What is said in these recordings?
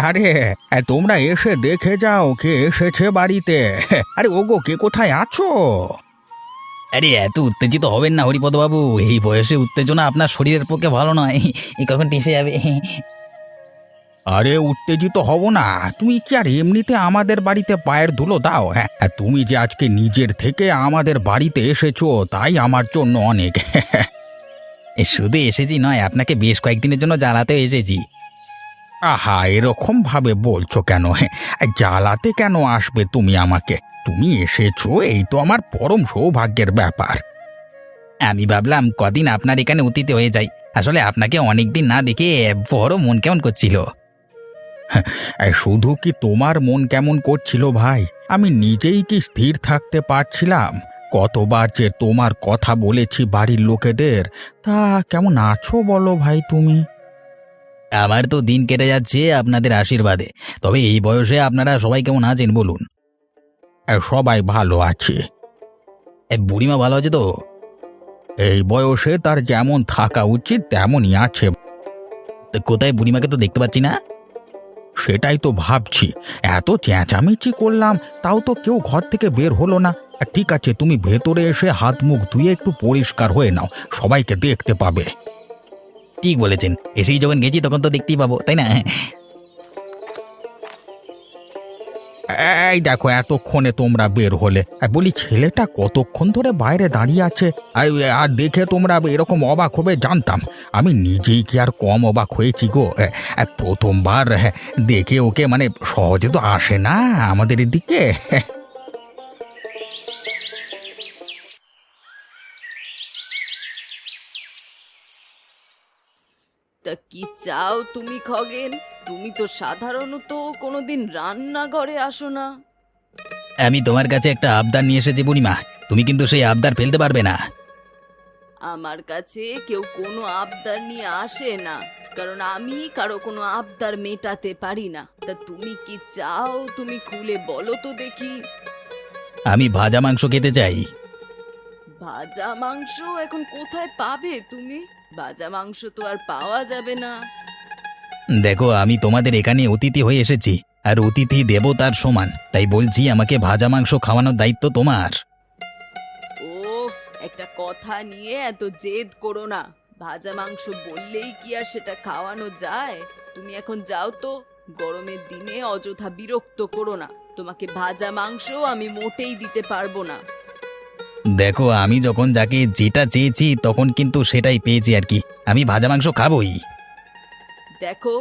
আরে তোমরা এসে দেখে যাও কে এসেছে বাড়িতে। আরে ওগো, কে কোথায় আছো? আরে এত উত্তেজিত হবেন না হরিপদবাবু, এই বয়সে উত্তেজনা আপনার শরীরের পক্ষে ভালো নয়। এই কখন টেসে যাবে। আরে উত্তেজিত হব না, তুমি কি আর এমনিতে আমাদের বাড়িতে পায়ের ধুলো দাও? হ্যাঁ, তুমি যে আজকে নিজের থেকে আমাদের বাড়িতে এসেছো তাই আমার জন্য অনেক। শুধু এসেছি নয়, আপনাকে বেশ কয়েকদিনের জন্য জ্বালাতেও এসেছি। আহা, এরকম ভাবে বলছো কেন? হ্যাঁ, জ্বালাতে কেন আসবে তুমি আমাকে? তুমি এসেছো, এই তো আমার পরম সৌভাগ্যের ব্যাপার। আমি ভাবলাম কদিন আপনার এখানে অতিথি হয়ে যাই। আসলে আপনাকে অনেকদিন না দেখে বড় মন কেমন করছিল। শুধু কি তোমার মন কেমন করছিল ভাই? আমি নিজেই কি স্থির থাকতে পারছিলাম? কতবার যে তোমার কথা বলেছি বাড়ির লোকেদের। তা কেমন আছো বলো ভাই তুমি? আমার তো দিন কেটে যাচ্ছে আপনাদের আশীর্বাদে। তবে এই বয়সে আপনারা সবাই কেমন আছেন বলুন? সবাই ভালো আছে। বুড়িমা ভালো আছে তো? এই বয়সে তার যেমন থাকা উচিত তেমনই আছে। তা কোথায় বুড়িমাকে তো দেখতে পাচ্ছি না। সেটাই তো ভাবছি, এত চেঁচামেচি করলাম তাও তো কেউ ঘর থেকে বের হলো না। ঠিক আছে, তুমি ভেতরে এসে হাত মুখ ধুয়ে একটু পরিষ্কার হয়ে নাও, সবাইকে দেখতে পাবে। ঠিক বলেছেন, এসেই যখন গেছি তখন তো দেখতেই পাবো, তাই না? এই দেখো, এতক্ষণে তোমরা বের হলে। বলি, ছেলেটা কতক্ষণ ধরে বাইরে দাঁড়িয়ে আছে। আর দেখে তোমরা এরকম অবাক হবে জানতাম। আমি নিজেই কি আর কম অবাক হয়েছি গো। প্রথমবার দেখে ওকে, মানে সহজে তো আসে না আমাদের এদিকে। তা কি চাও তুমি খগেন? তুমি তো সাধারণত কোনোদিন রান্নাঘরে আসো না। আমি তোমার কাছে একটা আবদার নিয়ে এসেছি বুড়িমা, তুমি কিন্তু সেই আবদার ফেলতে পারবে না। আমার কাছে কেউ কোনো আবদার নিয়ে আসে না, কারণ আমি কারো কোনো আবদার মেটাতে পারি না। তা তুমি কি চাও, তুমি খুলে বলো তো দেখি। আমি ভাজা মাংস খেতে চাই। ভাজা মাংস এখন কোথায় পাবে তুমি? ভাজা মাংস তো আর পাওয়া যাবে না। দেখো, আমি তোমাদের এখানে অতিথি হয়ে এসেছি, আর অতিথি দেবতার সমান, তাই বলছি আমাকে ভাজা মাংস খাওয়ানোর দায়িত্ব তোমার। ও, একটা কথা নিয়ে এত জেদ করো না। ভাজা মাংস বললেই কি আর সেটা খাওয়ানো যায়? তুমি এখন যাও তো, গরমের দিনে অযথা বিরক্ত করো না। তোমাকে ভাজা মাংস আমি মোটেই দিতে পারবো না। দেখো, আমি যখন যাকে যেটা চেয়েছি তখন কিন্তু সেটাই পেয়েছি আর কি। আমি ভাজা মাংস খাবোই। দেখো,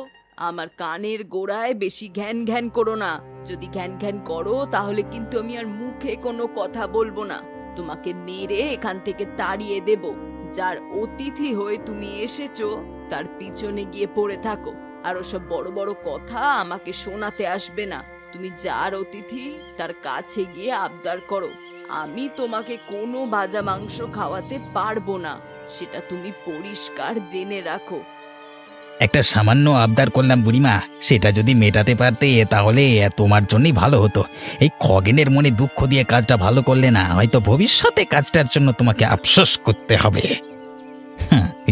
আমার কানের গোড়ায় বেশি ঘ্যান ঘ্যান করো না। যদি ঘ্যান ঘ্যান করো তাহলে কিন্তু আমি আর মুখে কোনো কথা বলবো না। তোমাকে মেরে এখান থেকে তাড়িয়ে দেব। যার অতিথি হয়ে তুমি এসেছো তার পিছনে গিয়ে পড়ে থাকো। আর ওসব বড় বড় কথা আমাকে শোনাতে আসবে না। তুমি যার অতিথি তার কাছে গিয়ে আবদার করো। আমি তোমাকে কোনো ভাজা মাংস খাওয়াতে পারবো না, সেটা তুমি পরিষ্কার জেনে রাখো। একটা সামান্য আবদার করলাম বুড়িমা, সেটা যদি মেটাতে পারতে তাহলে তোমার জন্যই ভালো হতো। এই খগেনের মনে দুঃখ দিয়ে কাজটা ভালো করলে না, হয়তো ভবিষ্যতে কাজটার জন্য তোমাকে আফসোস করতে হবে।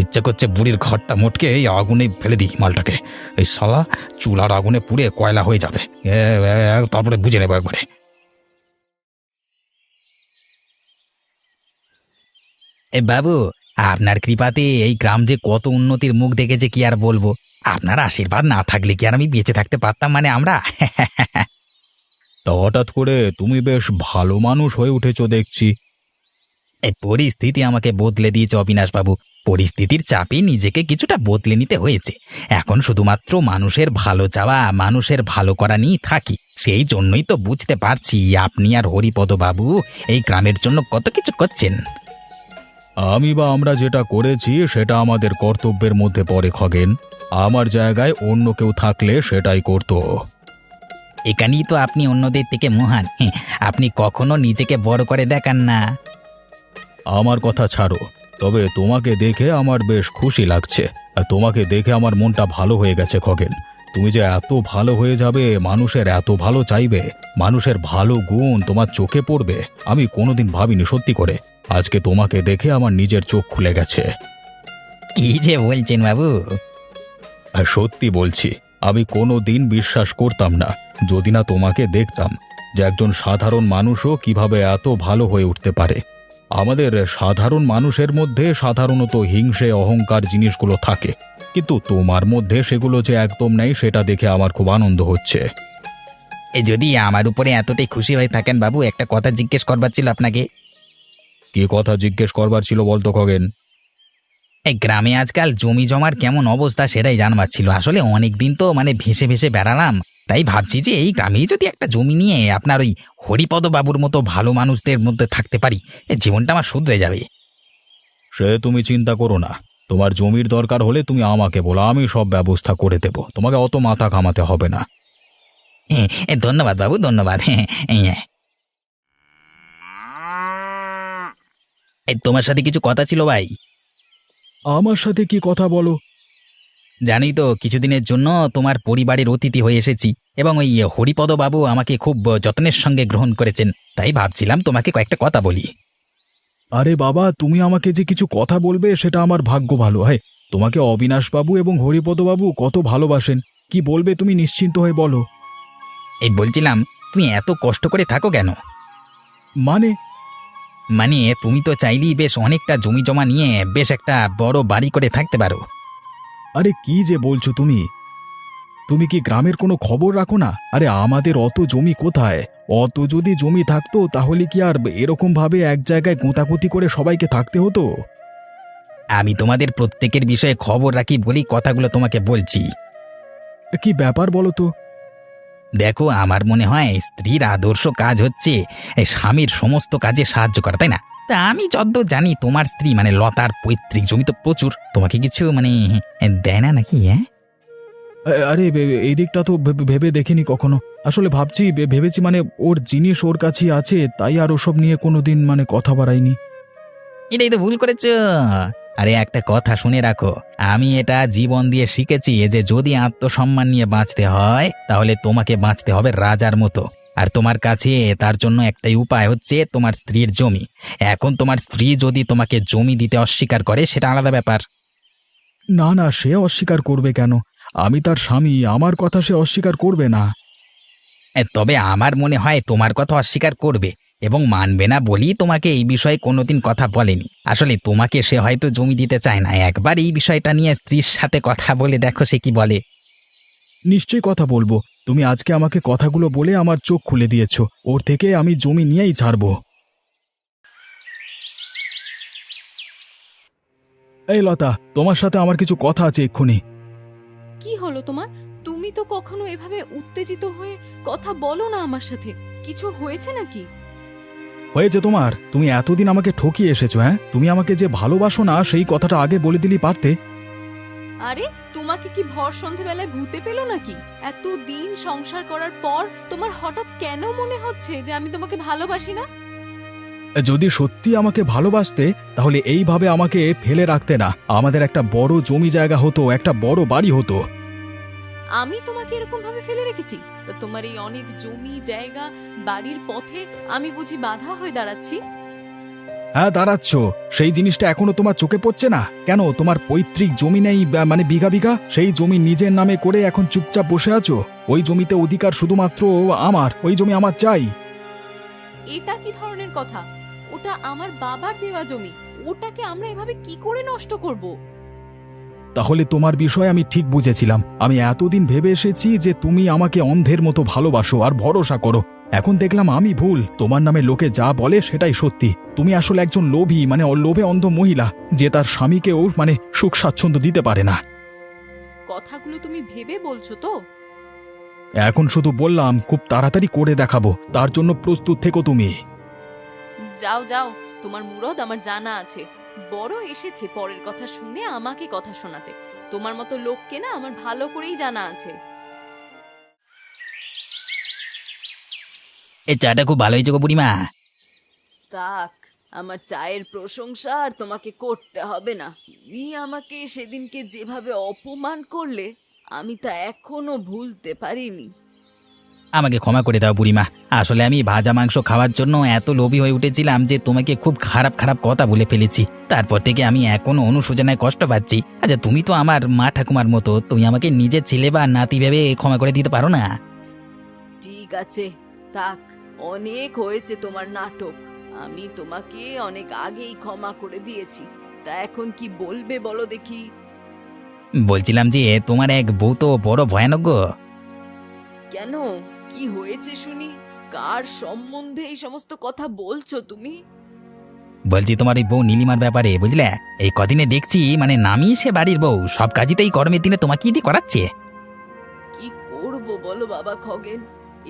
ইচ্ছা করছে বুড়ির ঘরটা মোটকে এই আগুনে ফেলে দিই মালটাকে। এই শালা চুলার আগুনে পুড়ে কয়লা হয়ে যাবে। তারপরে বুঝে নেবো একবারে। বাবু, আপনার কৃপাতে এই গ্রাম যে কত উন্নতির মুখ দেখেছে কি আর বলবো। আপনার আশীর্বাদ না থাকলে কি আর আমি বেঁচে থাকতে পারতাম, মানে আমরা। তা হঠাৎ করে তুমি বেশ ভালো মানুষ হয়ে উঠেছো দেখছি। এই পরিস্থিতি আমাকে বদলে দিয়েছে অবিনাশবাবু। পরিস্থিতির চাপে নিজেকে কিছুটা বদলে নিতে হয়েছে। এখন শুধুমাত্র মানুষের ভালো চাওয়া, মানুষের ভালো করা নিয়ে থাকি। সেই জন্যই তো বুঝতে পারছি আপনি আর হরিপদবাবু এই গ্রামের জন্য কত কিছু করছেন। আমি বা আমরা যেটা করেছি সেটা আমাদের কর্তব্যের মধ্যে পড়ে খগেন। আমার জায়গায় অন্য কেউ থাকলে সেটাই করতো। এখানেই তো আপনি অন্যদের থেকে মহান। আপনি কখনো নিজেকে বড় করে দেখান না। আমার কথা ছাড়ো, তবে তোমাকে দেখে আমার বেশ খুশি লাগছে। আর তোমাকে দেখে আমার মনটা ভালো হয়ে গেছে খগেন। তুমি যে এত ভালো হয়ে যাবে, মানুষের এত ভালো চাইবে, মানুষের ভালো গুণ তোমার চোখে পড়বে, আমি কোনোদিন ভাবিনি সত্যি করে। আজকে তোমাকে দেখে আমার নিজের চোখ খুলে গেছে। কি যে বলছেন বাবু! আর সত্যি বলছি, আমি কোনো দিন বিশ্বাস করতাম না যদি না তোমাকে দেখতাম যে একজন সাধারণ মানুষও কিভাবে এত ভালো হয়ে উঠতে পারে। আমাদের সাধারণ মানুষের মধ্যে সাধারণত হিংসে অহংকার জিনিসগুলো থাকে, কিন্তু তোমার মধ্যে সেগুলো যে একদম নেই সেটা দেখে আমার খুব আনন্দ হচ্ছে। যদি আমার উপরে এতটাই খুশি হয়ে থাকেন বাবু, একটা কথা জিজ্ঞেস করবার ছিল আপনাকে। কি কথা জিজ্ঞেস করবার ছিল বলতো খগেন? এই গ্রামে আজকাল জমি জমার কেমন অবস্থা সেটাই জানবার ছিল। আসলে অনেক দিন তো ভেসে ভেসে বেড়ালাম, তাই ভাবছি যে এই গ্রামেই যদি একটা জমি নিয়ে আপনার ওই হরিপদ বাবুর মতো ভালো মানুষদের মধ্যে থাকতে পারি, জীবনটা আমার শুধরে যাবে। সে তুমি চিন্তা করো না, তোমার জমির দরকার হলে তুমি আমাকে বলো, আমি সব ব্যবস্থা করে দেব, তোমাকে অত মাথা ঘামাতে হবে না। ধন্যবাদ বাবু, ধন্যবাদ। এই তোমার সাথে কিছু কথা ছিল ভাই। আমার সাথে কি কথা বলো? জানি তো, কিছুদিনের জন্য তোমার পরিবারের অতিথি হয়ে এসেছি এবং ওই হরিপদ বাবু আমাকে খুব যত্নের সঙ্গে গ্রহণ করেছেন, তাই ভাবছিলাম তোমাকে কয়েকটা কথা বলি। আরে বাবা, তুমি আমাকে যে কিছু কথা বলবে সেটা আমার ভাগ্য ভালো। হয় তোমাকে অবিনাশবাবু এবং হরিপদবাবু কত ভালোবাসেন, কি বলবে তুমি নিশ্চিন্ত হয়ে বলো। এই বলছিলাম, তুমি এত কষ্ট করে থাকো কেন? মানে? মানে তুমি তো চাইলেই বেশ অনেকটা জমি জমা নিয়ে বেশ একটা বড় বাড়ি করে থাকতে পারো। আরে কি যে বলছো তুমি? তুমি কি গ্রামের কোনো খবর রাখো না? আরে আমাদের অত জমি কোথায়? অত যদি জমি থাকতো তাহলে কি আর এরকম ভাবে এক জায়গায় গোঁতাগুঁতি করে সবাইকে থাকতে হতো? আমি তোমাদের প্রত্যেকের বিষয়ে খবর রাখি বলি কথাগুলো তোমাকে বলছি। কি ব্যাপার বলো তো? দেখো, আমার মনে হয় স্ত্রীর আদর্শ কাজ হচ্ছে এই স্বামীর সমস্ত কাজে সাহায্য করা, তাই না? তা আমি যদ্দূর জানি তোমার স্ত্রী লতার পৈতৃক জমি তো প্রচুর, তোমাকে কিছু দেয় না নাকি? হ্যাঁ, আরে এই দিকটা তো ভেবে দেখিনি কখনো। আসলে ভাবছি, ভেবেছি ওর জিনিস ওর কাছেই আছে, তাই আর ওসব নিয়ে কোনোদিন কথা বাড়াইনি। এটাই তো ভুল করেছ। আরে একটা কথা শুনে রাখো, আমি এটা জীবন দিয়ে শিখেছি যে যদি আত্মসম্মান নিয়ে বাঁচতে হয় তাহলে তোমাকে বাঁচতে হবে রাজার মতো। আর তোমার কাছে তার জন্য একটাই উপায় হচ্ছে তোমার স্ত্রীর জমি। এখন তোমার স্ত্রী যদি তোমাকে জমি দিতে অস্বীকার করে সেটা আলাদা ব্যাপার। না না, সে অস্বীকার করবে কেন? আমি তার স্বামী, আমার কথা সে অস্বীকার করবে না। তবে আমার মনে হয় তোমার কথা অস্বীকার করবে এবং মানবে না বলি তোমাকে এই বিষয়ে কোনোদিন কথা বলেনি। আসলে তোমাকে সে হয়তো জমি দিতে চায় না, একবার এই বিষয়টা নিয়ে স্ত্রীর সাথে কথা বলে দেখো সে কি বলে। নিশ্চয়ই কথা বলবো। তুমি আজকে আমাকে কথাগুলো বলে আমার চোখ খুলে দিয়েছো, ওর থেকে আমি জমি নিয়েই ছাড়বো। এই লতা, তোমার সাথে আমার কিছু কথা আছে এক্ষুনি। কি হলো তোমার? তুমি তো কখনো এভাবে উত্তেজিত হয়ে কথা বলো না আমার সাথে। কিছু হয়েছে নাকি? হয়েছে তোমার? তুমি এতদিন আমাকে ঠকিয়ে এসেছো। হ্যাঁ, তুমি আমাকে যে ভালোবাসো না সেই কথাটা আগে বলে দিলি পারতে। আরে তোমাকে কি ভর সন্ধেবেলায় ভূতে পেলো নাকি? এত দিন সংসার করার পর তোমার হঠাৎ কেন মনে হচ্ছে যে আমি তোমাকে ভালোবাসি না? যদি সত্যি আমাকে ভালোবাসতে তাহলে এইভাবে আমাকে ফেলে রাখতে না। আমাদের একটা বড় জমি জায়গা হতো, একটা বড় বাড়ি হতো। আমি তোমাকে এরকম ভাবে ফেলে রেখেছি? তো তোমার এই অনেক জমি জায়গা বাড়ির পথে আমি বুঝি বাধা হয়ে দাঁড়াচ্ছি? হ্যাঁ, দাঁড়াচ্ছ। সেই জিনিসটা এখনো তোমার চোখে পড়ছে না কেন? তোমার পৈতৃক জমি নেই, বিঘা বিঘা, সেই জমি নিজের নামে করে এখন চুপচাপ বসে আছো। ওই জমিতে অধিকার শুধুমাত্র আমার, ওই জমি আমার চাই। এটা কি ধরনের কথা? ওটা আমার বাবার দেওয়া জমি, ওটাকে আমরা এভাবে কি করে নষ্ট করব? তাহলে তোমার বিষয় আমি ঠিক বুঝেছিলাম। আমি এতদিন ভেবে এসেছি যে তুমি আমাকে অন্ধের মতো ভালোবাসো আর ভরসা করো। এখন দেখলাম আমি ভুল। তোমার নামে লোকে যা বলে সেটাই সত্যি। তুমি আসলে একজন লোভী, লোভে অন্ধ মহিলা, যে তার স্বামীকেও সুখ স্বাচ্ছন্দ্য দিতে পারে না। কথাগুলো তুমি ভেবে বলছো তো? এখন শুধু বললাম, খুব তাড়াতাড়ি করে দেখাবো, তার জন্য প্রস্তুত থেকো তুমি। যাও যাও, তোমার মুরদ আমার জানা আছে। বড় এসেছে পরের কথা শুনে আমাকে কথা শোনাতে। তোমার মতো লোককে না আমার ভালো করেই জানা আছে। এই চাটা খুব ভালো হয়েছে গো বুড়িমা। তাক, আমার চায়ের প্রশংসা আর তোমাকে করতে হবে না। তুমি আমাকে সেদিনকে যেভাবে অপমান করলে আমি তা এখনো ভুলতে পারিনি। আমাকে ক্ষমা করে দাও বুড়িমা। আসলে আমি ভাজা মাংস খাওয়ার জন্য এত লোভী হয়ে উঠেছিলাম যে তোমাকে খুব খারাপ খারাপ কথা বলে ফেলেছি। তারপর থেকে আমি এখনো অনুশোচনায় কষ্ট পাচ্ছি। আচ্ছা, তুমি তো আমার মা ঠাকুমার মতো, তুমি আমাকে নিজের ছেলে বা নাতি ভেবে ক্ষমা করে দিতে পারো না? ঠিক আছে, থাক, অনেক হয়েছে তোমার নাটক। আমি তোমাকে অনেক আগেই ক্ষমা করে দিয়েছি। তা এখন কি বলবে বলো দেখি। বলছিলাম যে তোমার এক বউ তো বড় ভয়ানক গো। কেন, কি হয়েছে শুনি? কার সম্বন্ধে এই সমস্ত কথা বলছো তুমি? বলছি তোমার এই বউ নীলিমার ব্যাপারে, বুঝলে? এই কদিনে দেখছি মানে নামই সে বাড়ির বউ, সব কাজই তো এই গরমের দিনে তোমাকে দিয়ে করাচ্ছে। কি করব বলো বাবা খগেন,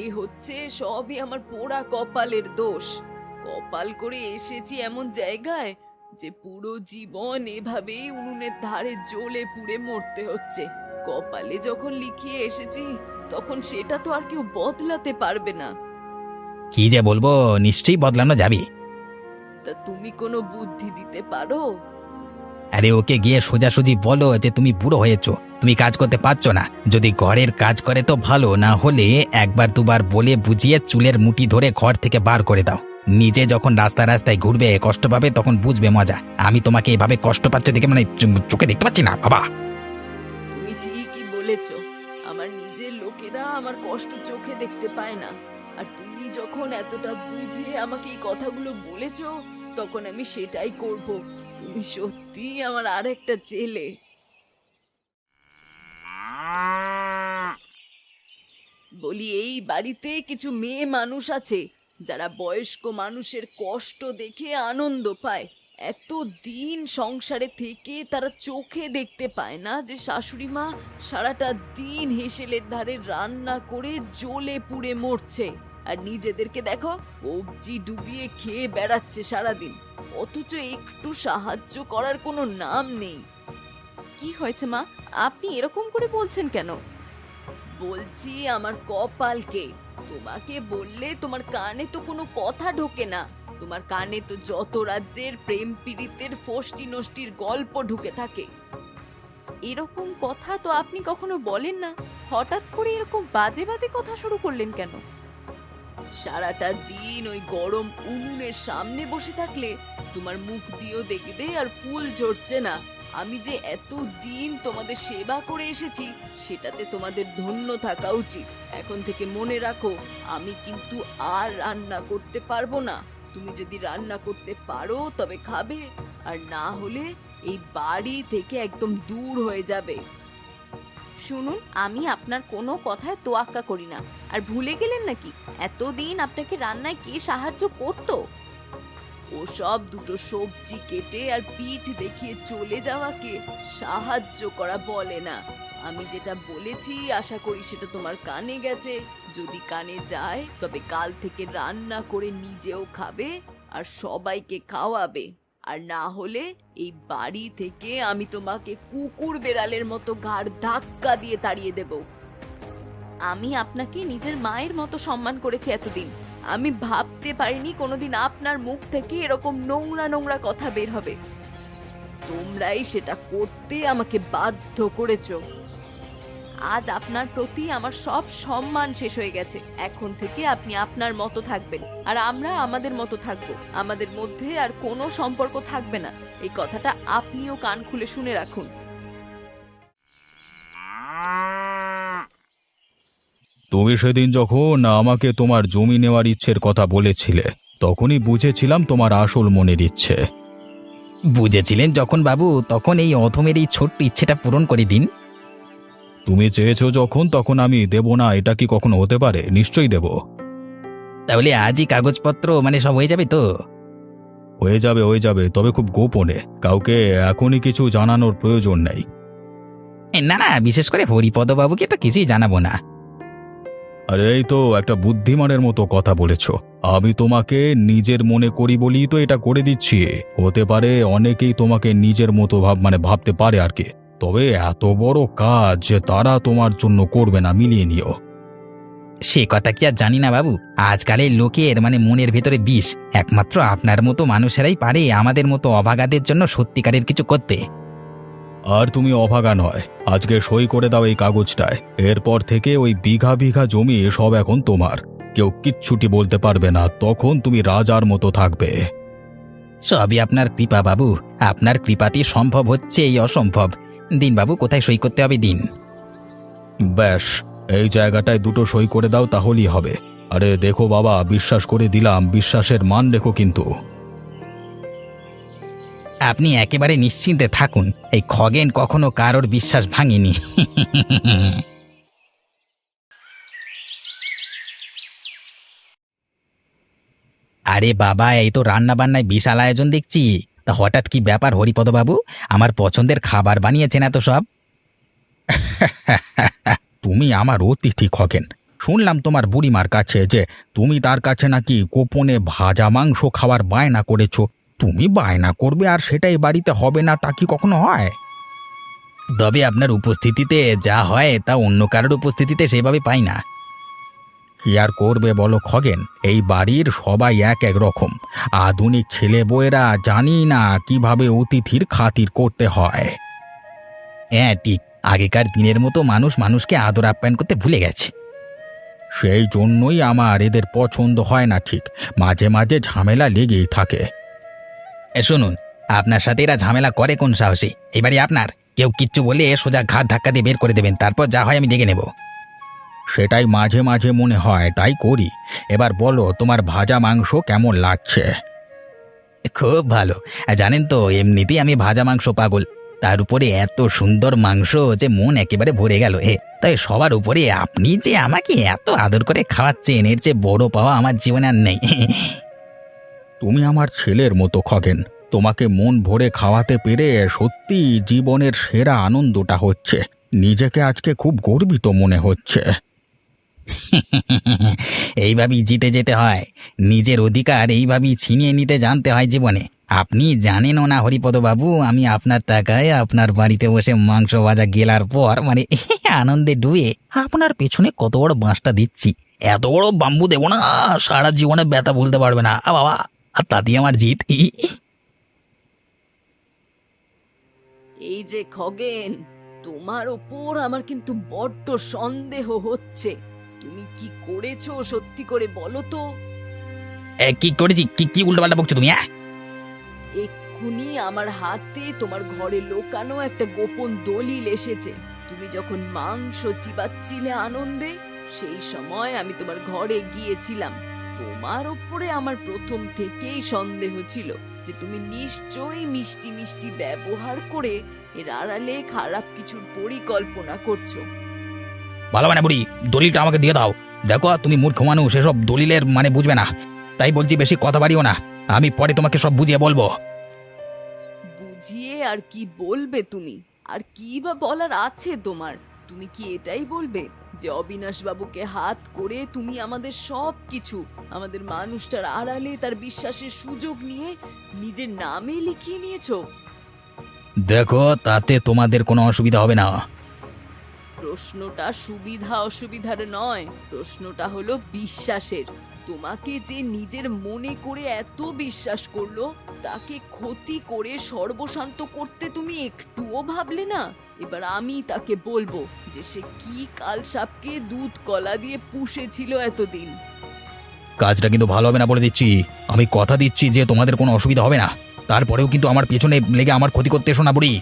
এ হচ্ছে সবই আমার পোড়া কপালের দোষ। কপাল করে এসেছি এমন জায়গায় যে পুরো জীবন এভাবেই উনুনের ধারে জ্বলে পুড়ে মরতে হচ্ছে। কপালে যখন লিখিয়ে এসেছি তখন সেটা তো আর কেউ বদলাতে পারবে না। কি যে বলবো, নিশ্চয়ই বদলানো যাবে। তা তুমি কোনো বুদ্ধি দিতে পারো? আরে ওকে গিয়ে সোজাসুজি বলো যে তুমি বুড়ো হয়েছো, তুমি কাজ করতে পারছো না। যদি ঘরের কাজ করে তো ভালো, না হলে একবার দুবার বলে বুঝিয়ে চুলের মুঠি ধরে ঘর থেকে বার করে দাও। নিজে যখন রাস্তায় রাস্তায় ঘুরবে, কষ্ট পাবে, তখন বুঝবে মজা। আমি তোমাকে এভাবে কষ্ট পাচ্ছ দেখে মানে চোখে দেখতে পাচ্ছি না বাবা। তুমি ঠিকই বলেছো, আমার নিজের লোকেরা আমার কষ্ট চোখে দেখতে পায় না। আর তুমি যখন এতটা বুঝে আমাকে এই কথাগুলো বলেছো, তখন আমি সেটাই করব। তুমি সত্যি আমার আর একটা ছেলে। বলি, এই বাড়িতে কিছু মেয়ে মানুষ আছে যারা বয়স্ক মানুষের কষ্ট দেখে আনন্দ পায়। এত দিন সংসারে থেকে তারা চোখে দেখতে পায় না যে শাশুড়ি মা সারাটা দিন হেসেলের ধারে রান্না করে জ্বলে পুড়ে মরছে, আর নিজেদেরকে দেখো কবজি ডুবিয়ে খেয়ে বেড়াচ্ছে সারাদিন, অথচ একটু সাহায্য করার কোনো নাম নেই। কি হয়েছে মা, আপনি এরকম করে বলছেন কেন? বলছি আমার কপালকে। তোমাকে বললে তোমার কানে তো কোনো কথা ঢোকে না। তোমার কানে তো যত রাজ্যের প্রেম পীড়িতের ফষ্টি নষ্টির গল্প ঢুকে থাকে। এরকম কথা তো আপনি কখনো বলেন না, হঠাৎ করে এরকম বাজে বাজে কথা শুরু করলেন কেন? সারাটা দিন ওই গরম উনুনের সামনে বসে থাকলে তোমার মুখ দিয়েও দেখবে আর ফুল ঝরছে না। আমি যে এত দিন তোমাদের সেবা করে এসেছি সেটাতে তোমাদের ধন্য থাকা উচিত। এখন থেকে মনে রাখো, আমি কিন্তু আর রান্না করতে পারবো না। তুমি যদি রান্না করতে পারো তবে খাবে, আর না হলে এই বাড়ি থেকে একদম দূর হয়ে যাবে। শুনুন, আমি আপনার কোনো কথায় তোয়াক্কা করি না। আর ভুলে গেলেন নাকি এতদিন আপনাকে রান্নায় কে সাহায্য করতো? ও সব দুটো সবজি কেটে আর পিঠ দেখিয়ে চলে যাওয়াকে সাহায্য করা বলে না। আমি যেটা বলেছি আশা করি সেটা তোমার কানে গেছে। যদি কানে যায় তবে কাল থেকে রান্না করে নিজেও খাবে আর সবাইকে খাওয়াবে। আর না হলে এই বাড়ি থেকে আমি তোমাকে কুকুর বেড়ালের মতো ঘাড় ধাক্কা দিয়ে তাড়িয়ে দেব। আমি আপনাকে নিজের মায়ের মতো সম্মান করেছি এতদিন। আমি ভাবতে পারিনি কোনোদিন আপনার মুখ থেকে এরকম নোংরা নোংরা কথা বের হবে। তোমরাই সেটা করতে আমাকে বাধ্য করেছো। আজ আপনার প্রতি আমার সব সম্মান শেষ হয়ে গেছে। এখন থেকে আপনি আপনার মতো থাকবেন আর আমরা আমাদের মতো থাকবো। আমাদের মধ্যে আর কোনো সম্পর্ক থাকবে না। এই কথাটা আপনিও কান খুলে শুনে রাখুন। তুমি সেদিন যখন আমাকে তোমার জমি নেওয়ার ইচ্ছের কথা বলেছিলে, তখনই বুঝেছিলাম তোমার আসল মনের ইচ্ছে। বুঝেছিলেন যখন বাবু, তখন এই অধমের এই ছোট্ট ইচ্ছেটা পূরণ করে দিন। তুমি চেয়েছো যখন, তখন আমি দেব না এটা কি কখনো হতে পারে? নিশ্চয়ই দেব। তাহলে আজই কাগজপত্র মানে সব হয়ে যাবে তো? হয়ে যাবে, হয়ে যাবে, তবে খুব গোপনে। কাউকে এখনই কিছু জানানোর প্রয়োজন নেই। না না, বিশেষ করে হরিপদ বাবুকে তো কিছুই জানাবো না। আরে এই তো একটা বুদ্ধিমানের মতো কথা বলেছ। আমি তোমাকে নিজের মনে করি বলি তো এটা করে দিচ্ছি। হতে পারে অনেকেই তোমাকে নিজের মতো ভাবতে পারে আর কি, তবে এত বড় কাজ যে তারা তোমার জন্য করবে না, মিলিয়ে নিও। সে কথা কি আর জানি না বাবু, আজকালের লোকের মানে মনের ভেতরে বিষ। একমাত্র আপনার মতো মানুষেরাই পারে আমাদের মতো অভাগাদের জন্য সত্যিকারের কিছু করতে। আর তুমি অভাগা নয়, আজকে সই করে দাও এই কাগজটায়। এরপর থেকে ওই বিঘা বিঘা জমি সব এখন তোমার। কেউ কিচ্ছুটি বলতে পারবে না, তখন তুমি রাজার মতো থাকবে। সবই আপনার কৃপা বাবু, আপনার কৃপাতেই সম্ভব হচ্ছে এই অসম্ভব। দিন বাবু, কোথায় সই করতে হবে দিন। ব্যাস, এই জায়গাটায় দুটো সই করে দাও, তাহলেই হবে। আরে দেখো বাবা, বিশ্বাস করে দিলাম, বিশ্বাসের মান রেখো কিন্তু। আপনি একেবারে নিশ্চিন্তে থাকুন, এই খগেন কখনো কারোর বিশ্বাস ভাঙেনি। আরে বাবা, এই তো রান্না বান্নায় বিশাল আয়োজন দেখছি। তা হঠাৎ কি ব্যাপার হরিপদ বাবু? আমার পছন্দের খাবার বানিয়েছেন এত সব? তুমি আমার অতিথি খগেন। শুনলাম তোমার বুড়িমার কাছে যে তুমি তার কাছে নাকি গোপনে ভাজা মাংস খাওয়ার বায়না করেছো। তুমি বায়না করবে আর সেটাই বাড়িতে হবে না, তা কি কখনো হয়? তবে আপনার উপস্থিতিতে যা হয় তা অন্য কারোর উপস্থিতিতে সেভাবে পাই না। কি আর করবে বলো খগেন, এই বাড়ির সবাই এক এক রকম। আধুনিক ছেলে বউয়েরা জানি না কিভাবে অতিথির খাতির করতে হয়। হ্যাঁ ঠিক, আগেকার দিনের মতো মানুষ মানুষকে আদর আপ্যায়ন করতে ভুলে গেছে। সেই জন্যই আমার এদের পছন্দ হয় না ঠিক, মাঝে মাঝে ঝামেলা লেগেই থাকে। শুনুন, আপনার সাথে এরা ঝামেলা করে কোন সাহসে? এবারে আপনার কেউ কিচ্ছু বলে সোজা ঘাট ধাক্কা দিয়ে বের করে দেবেন, তারপর যা হয় আমি দেখে নেব। সেটাই মাঝে মাঝে মনে হয়, তাই করি। এবার বলো, তোমার ভাজা মাংস কেমন লাগছে? খুব ভালো। জানেন তো, এমনিতেই আমি ভাজা মাংস পাগল, তার উপরে এত সুন্দর মাংস যে মন একেবারে ভরে গেল। তাই সবার উপরে আপনি যে আমাকে এত আদর করে খাওয়াচ্ছেন, এর চেয়ে বড় পাওয়া আমার জীবনে আর নেই। তুমি আমার ছেলের মতো খগেন। তোমাকে মন ভরে খাওয়াতে পেরে সত্যি জীবনের সেরা আনন্দটা হচ্ছে। নিজেকে আজকে খুব গর্বিত মনে হচ্ছে। এইভাবেই জিতে যেতে হয়, নিজের অধিকার এইভাবেই ছিনিয়ে নিতে জানতে হয় জীবনে। আপনি জানেনও না হরিপদ বাবু, আমি আপনার টাকায় আপনার বাড়িতে বসে মাংস ভাজা গেলার পর মানে আনন্দে ডুবে আপনার পেছনে কত বড় বাঁশটা দিচ্ছি। এত বড় বাম্বু দেবো না, সারা জীবনে ব্যথা ভুলতে পারবে না বাবা। আর তাতেই আমার জিত। এই যে খগেন, তোমার ওপর আমার কিন্তু বড্ড সন্দেহ হচ্ছে। তুমি কি করেছো সত্যি করে বলো তো। কি করেছি? কি কি উল্টোপাল্টা বকছো তুমি? এক্ষুনি আমার হাতে তোমার ঘরে লোকানো একটা গোপন দলিল এসেছে। তুমি যখন মাংস চিবাচ্ছিলে আনন্দে, সেই সময় আমি তোমার ঘরে গিয়েছিলাম। তোমার ওপরে আমার প্রথম থেকেই সন্দেহ ছিল যে তুমি নিশ্চয়ই মিষ্টি মিষ্টি ব্যবহার করে এর আড়ালে খারাপ কিছুর পরিকল্পনা করছো। ভালো মানে বুড়ি, দলিলটা আমাকে দিয়ে দাও। দেখো, তুমি মূর্খ মানুষ, এসব দলিলের মানে বুঝবে না। তাই বলছি, বেশি কথা বাড়িও না, আমি পরে তোমাকে সব বুঝিয়ে বলবো। বুঝিয়ে আর কি বলবে তুমি? আর কি বা বলার আছে তোমার? তুমি কি এটাই বলবে যে অবিনাশ বাবুকে হাত করে তুমি আমাদের সব কিছু, আমাদের মানুষটার আড়ালে তার বিশ্বাসের সুযোগ নিয়ে নিজের নামে লিখিয়ে নিয়েছো? দেখো, তাতে তোমাদের কোনো অসুবিধা হবে না। প্রশ্নটা সুবিধা অসুবিধার নয়, প্রশ্নটা হলো বিশ্বাসের। তোমাকে যে নিজের মনে করে এত বিশ্বাস করলো, তাকে ক্ষতি করে সর্বশান্ত করতে তুমি একটুও ভাবলে না? এবার আমি তাকে বলবো যে সে কি কালসাপকে দুধ কলা দিয়ে পুষেছিল এতদিন। কাজটা কিন্তু ভালো হবে না বলে দিচ্ছি। আমি কথা দিচ্ছি যে তোমাদের কোনো অসুবিধা হবে না। তারপরেও কিন্তু আমার পেছনে লেগে আমার ক্ষতি করতে এসো না বুড়ি।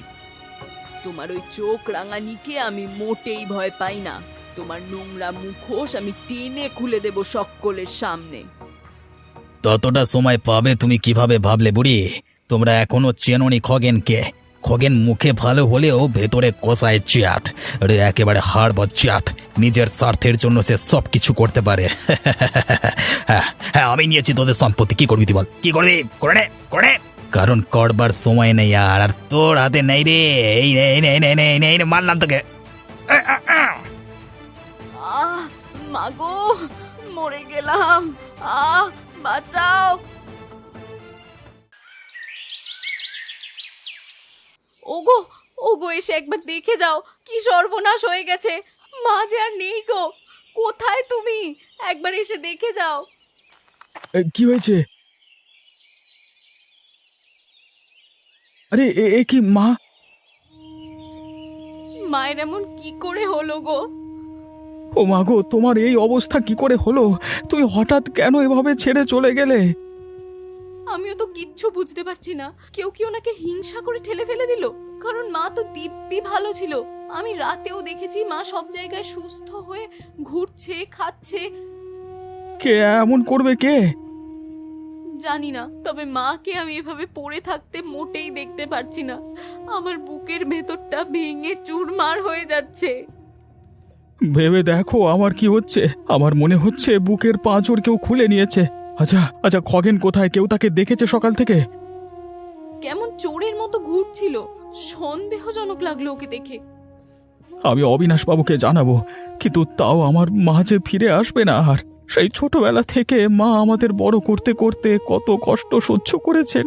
তোমার ওই চোখ রাঙানিকে আমি মোটেই ভয় পাই না। তোমার নোংরা মুখোশ আমি টেনে খুলে দেব সকলের সামনে। ততটা সময় পাবে তুমি কিভাবে ভাবলে বুড়ি? তোমরা এখনো চেনোনি খগেনকে। খগেন মুখে ভালো হলেও ভেতরে কষায় চিয়াত, রে একেবারে হাড় বচ্চিয়াত। নিজের স্বার্থের জন্য সে সব কিছু করতে পারে। হ্যাঁ হ্যাঁ, আমি নিয়েছি তোদের সম্পত্তি, কি করবি তুই বল? কি করবি? করে নে, করে নে। কারণ করবার সময় নেই আর তোর হাতে নেই রে। এই নে, এই নে, এই নে, এই নে, এই নে, এই নে, মারলাম তোকে। আহ মাগো, মরে গেলাম। আহ বাঁচাও। ওগো, ওগো, এসে একবার দেখে যাও, কি সর্বনাশ হয়ে গেছে। মা যে আর নেই গো। কোথায় তুমি? একবার এসে দেখে যাও। কি হয়েছে? আরে এ কি মা? মায়ের এমন কি করে হলো গো? ও মা গো, তোমার এই অবস্থা কি করে হলো? তুমি হঠাৎ কেন এভাবে ছেড়ে চলে গেলে? আমিও তো কিচ্ছু বুঝতে পারছি না। কেউ কি ওনাকে হিংসা করে ঠেলে ফেলে দিল? কারণ মা তো দিব্যি ভালো ছিল। আমি রাতেও দেখেছি মা সব জায়গায় সুস্থ হয়ে ঘুরছে, খাচ্ছে। কে এমন করবে কে? জানি না, তবে মাকে আমি এভাবে পড়ে থাকতে মোটেই দেখতে পারছি না। আমার বুকের ভেতরটা ভেঙে চুরমার হয়ে যাচ্ছে। ভেবে দেখো আমার কি হচ্ছে। আমার মনে হচ্ছে বুকের পাঁজর কেউ খুলে নিয়েছে। আচ্ছা আচ্ছা, খগেন কোথায়? কেউ তাকে দেখেছে সকাল থেকে? কেমন চোরের মতো ঘুরছিল, সন্দেহজনক লাগলো ওকে দেখে। আমি অবিনাশ বাবুকে জানাবো, কিন্তু তাও আমার মা যে ফিরে আসবে না আর। সেই ছোটবেলা থেকে মা আমাদের বড় করতে করতে কত কষ্ট সহ্য করেছেন,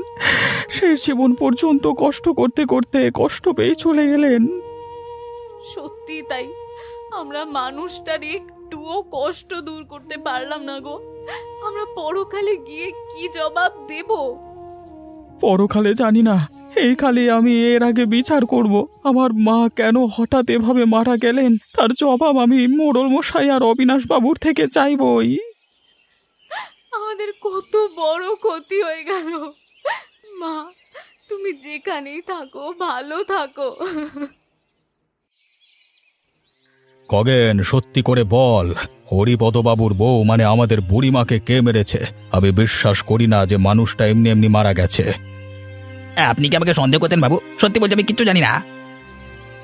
সেই জীবন পর্যন্ত কষ্ট করতে করতে কষ্ট পেয়ে চলে গেলেন। সত্যি তাই, আমরা মানুষটার একটুও কষ্ট দূর করতে পারলাম না গো। আমরা পরকালে গিয়ে কি জবাব দেব? পরকালে জানি না, এই কালে আমি এর আগে বিচার করব আমার মা কেন হঠাৎ এভাবে মারা গেলেন, তার জবাব আমি মোড়ল মশাই আর অবিনাশ বাবুর থেকে চাইবই। আমাদের কত বড় ক্ষতি হয়ে গেল। মা, তুমি যেখানেই থাকো ভালো থাকো। খগেন, সত্যি করে বল, হরিপদবাবুর বউ মানে আমাদের বুড়িমাকে কে মেরেছে? আমি বিশ্বাস করি না যে মানুষটা এমনি এমনি মারা গেছে। আপনি কি আমাকে সন্দেহ করছেন বাবু? সত্যি বলছি, আমি কিচ্ছু জানি না।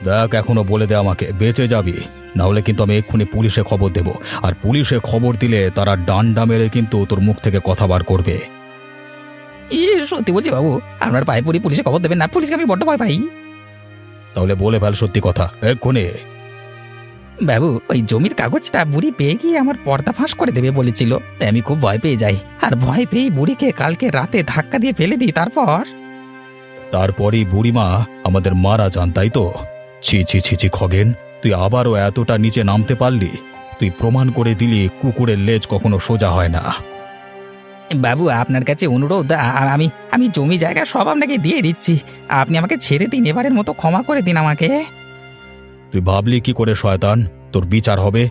দেখ, এখনো বলে দে আমাকে, বেঁচে যাবি, না হলে কিন্তু আমি এক্ষুনি পুলিশে খবর দেব। আর পুলিশে খবর দিলে তারা ডান্ডা মেরে কিন্তু তোর মুখ থেকে কথা বার করবে। সত্যি বলছি বাবু, আপনার পায়ে পড়ি পুলিশে খবর দেবেন না? পুলিশকে আমি বড্ড ভয় পাই। তাহলে বলে ফেল সত্যি কথা এক্ষুনি। বাবু, ওই জমির কাগজটা বুড়ি পেয়ে গিয়ে আমার পর্দা ফাঁস করে দেবে বলেছিল। তাই আমি খুব ভয় পেয়ে যাই, আর ভয় পেয়ে বুড়িকে কালকে রাতে ধাক্কা দিয়ে ফেলে দিই। তারপরেই বুড়িমা আমাদের মারা যান, তাই তো? ছি ছি ছি ছি খগেন, তুই আবারও এতটা নিচে নামতে পারলি? তুই প্রমাণ করে দিলি কুকুরের লেজ কখনো সোজা হয় না। বাবু, আপনার কাছে অনুরোধ, আমি জমি জায়গা সব আপনাকে দিয়ে দিচ্ছি। আপনি আমাকে ছেড়ে দিন, এবারের মতো ক্ষমা করে দিন আমাকে। তুই ভাবলি কি করে শয়তান? তোর বিচার হবে,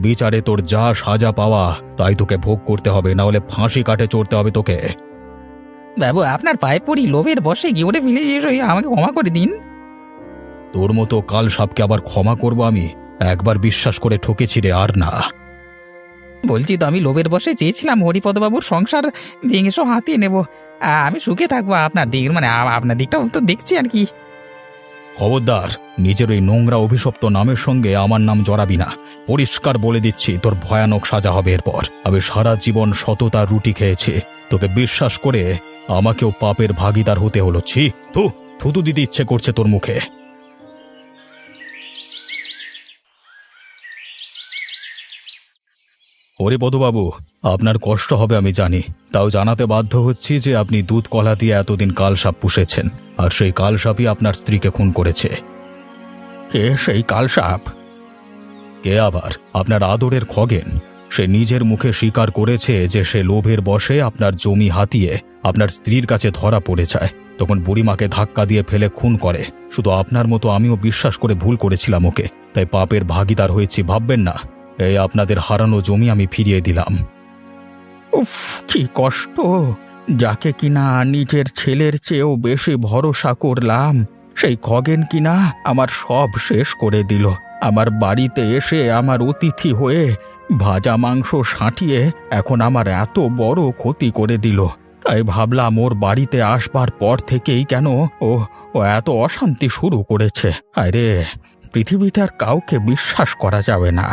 বিচারে তোর যা সাজা পাওয়া তাই তোকে ভোগ করতে হবে, না হলে ফাঁসি কাটে চড়তে হবে তোকে। বাবু, আপনার পায়ে পড়ি, লোভের বসে গিয়ে ওটা ফেলে আমাকে ক্ষমা করে দিন। তোর মতো কাল সাপকে আবার ক্ষমা করব আমি? একবার বিশ্বাস করে ঠকেছি রে, আর না। বলছি তো, আমি লোভের বসে চেয়েছিলাম হরিপদবাবুর সংসার ভেঙে সব হাতিয়ে নেব। আমি সুখে থাকবো আপনার দিক, মানে আপনার দিকটাও তো দেখছি আর কি। খবরদার, নিজের ওই নোংরা অভিশপ্ত নামের সঙ্গে আমার নাম জড়াবি না। পরিষ্কার বলে দিচ্ছি, তোর ভয়ানক সাজা হবে এরপর। আমি সারা জীবন সততার রুটি খেয়েছি, তোকে বিশ্বাস করে আমাকেও পাপের ভাগিদার হতে হলো। ছি, থুতু দিতে ইচ্ছে করছে তোর মুখে। হরিপদবাবু, আপনার কষ্ট হবে আমি জানি, তাও জানাতে বাধ্য হচ্ছি যে আপনি দুধ কলা দিয়ে এতদিন কালসাপ পুষেছেন, আর সেই কালসাপই আপনার স্ত্রীকে খুন করেছে। কে সেই কালসাপ? কে আবার? আপনার আদরের খগেন। সে নিজের মুখে স্বীকার করেছে যে সে লোভের বশে আপনার জমি হাতিয়ে আপনার স্ত্রীর কাছে ধরা পড়ে যায়, তখন বুড়িমাকে ধাক্কা দিয়ে ফেলে খুন করে। শুধু আপনার মতো আমিও বিশ্বাস করে ভুল করেছিলাম ওকে, তাই পাপের ভাগিদার হয়েছি, ভাববেন না। এই আপনাদের হারানো জমি আমি ফিরিয়ে দিলাম। উফ, কি কষ্ট! যাকে কিনা নিজের ছেলের চেয়েও বেশি ভরসা করলাম, সেই খগেন কিনা আমার সব শেষ করে দিল। আমার বাড়িতে এসে আমার অতিথি হয়ে ভাজা মাংস সাঁটিয়ে এখন আমার এত বড় ক্ষতি করে দিল। তাই ভাবলাম ওর বাড়িতে আসবার পর থেকেই কেন ও এত অশান্তি শুরু করেছে। আরে, পৃথিবীতে আর কাউকে বিশ্বাস করা যাবে না।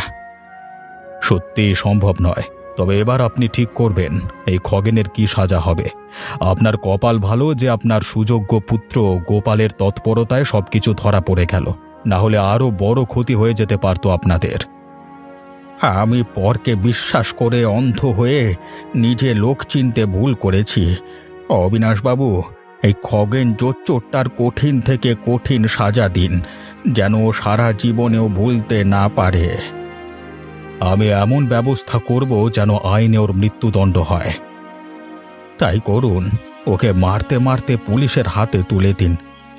সত্যি সম্ভব নয়, তবে এবার আপনি ঠিক করবেন এই খগেনের কি সাজা হবে। আপনার কপাল ভালো যে আপনার সুযোগ্য পুত্র গোপালের তৎপরতায় সবকিছু ধরা পড়ে গেল, না হলে আরো বড় ক্ষতি হয়ে যেতে পারত আপনাদের। আমি পরকে বিশ্বাস করে অন্ধ হয়ে নিজে লোক চিনতে ভুল করেছি। অবিনাশবাবু, এই খগেন জোচ্চোরটার কঠিন থেকে কঠিন সাজা দিন, যেন ও সারা জীবনেও ভুলতে না পারে। আমি এমন ব্যবস্থা করব যেন আইনে ওর মৃত্যুদণ্ড হয়। তাই করুন, ওকে মারতে মারতে পুলিশের হাতে তুলে দিন,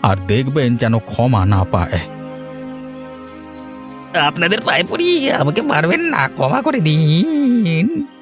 আর দেখবেন যেন ক্ষমা না পায়। আপনাদের পায়ে পড়ি, আমাকে মারবেন না, ক্ষমা করে দিন।